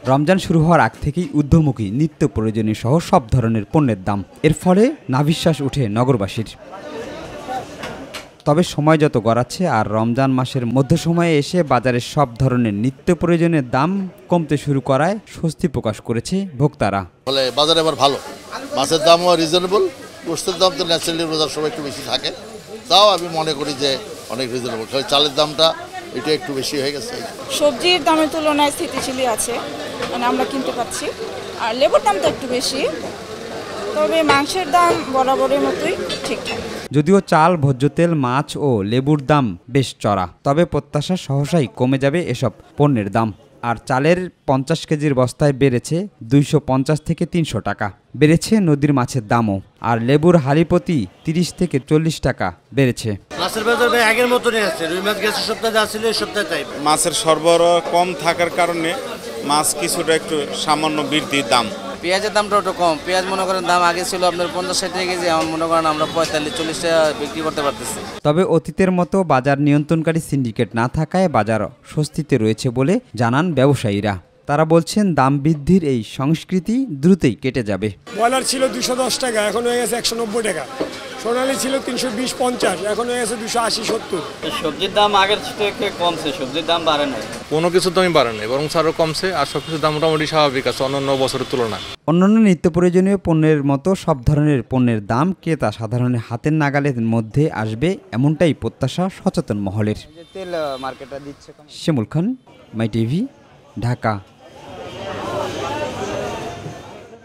রমজান শুরু হওয়ার আগ থেকেই ঊর্ধ্বমুখী নিত্য প্রয়োজনীয় সহ সব ধরনের পণ্যের দাম। এর ফলে নাভিশ্বাস উঠে নগরবাসীর। তবে সময় যত গড়াচ্ছে আর রমজান মাসের মধ্য সময়ে এসে বাজারের সব ধরনের নিত্য প্রয়োজনের দাম কমতে শুরু করায় স্বস্তি প্রকাশ করেছে ভোক্তারা। বলে বাজারে এবার ভালো, মাছের দামও রিজনেবল, গোশতের দাম তো ন্যাচারালি বাজার সময় একটু বেশি থাকে, তাও আমি মনে করি যে অনেক রিজনেবল। চালের দামটা এটা একটু বেশি হয়ে গেছে। সবজির দামের তুলনায় স্থিতিশীলই আছে, মানে আমরা কিনতে পাচ্ছি। আর লেবুর দামটা একটু বেশি, তবে মাংসের দাম বরাবরের মতোই ঠিকঠাক। যদিও চাল, ভোজ্য তেল, মাছ ও লেবুর দাম বেশ চড়া, তবে প্রত্যাশা সহসাই কমে যাবে এসব পণ্যের দাম। আর চালের 50 কেজির বস্তায় বেড়েছে 250 থেকে 300 টাকা। বেড়েছে নদীর মাছের দামও। আর লেবুর হালি প্রতি 30 থেকে 40 টাকা বেড়েছে। মাছের বাজার আগের মতনই আছে, রুই মাছ গেছে সপ্তাহে যা ছিল এই সপ্তাহে তাই। মাছের সরবরাহ কম থাকার কারণে মাছ কিছুটা একটু সামান্য বৃদ্ধির দাম। পেঁয়াজের দামটা একটু কম। পেঁয়াজ মনে করেন দাম আগে ছিল আপনার 50-60 টাকা কেজি, আমার মনে করেন আমরা 45-40 টাকা বিক্রি করতে পারতেছি। তবে অতীতের মতো বাজার নিয়ন্ত্রণকারী সিন্ডিকেট না থাকায় বাজার স্বস্তিতে রয়েছে বলে জানান ব্যবসায়ীরা। তারা বলছেন দাম বৃদ্ধির এই সংস্কৃতি দ্রুতই কেটে যাবে। ব্রয়লার ছিল 210 টাকা, এখন হয়ে গেছে 190 টাকা। সোনালি ছিল 320-50, এখন হয়ে গেছে 280-70। সবজির দাম আগের থেকে কমছে, সবজির দাম বাড়ে নাই। কোনো কিছুর দামই বাড়ে নাই, বরং আরও কমছে। আর সব কিছুর দাম মোটামুটি স্বাভাবিক আছে অন্যান্য বছরের তুলনায়। অন্যান্য নিত্য প্রয়োজনীয় পণ্যের মতো সব ধরনের পণ্যের দাম ক্রেতা সাধারণের হাতের নাগালের মধ্যে আসবে, এমনটাই প্রত্যাশা সচেতন মহলের। তেল মার্কেটটা দিচ্ছে। শিমুল খান, মাই টিভি, ঢাকা।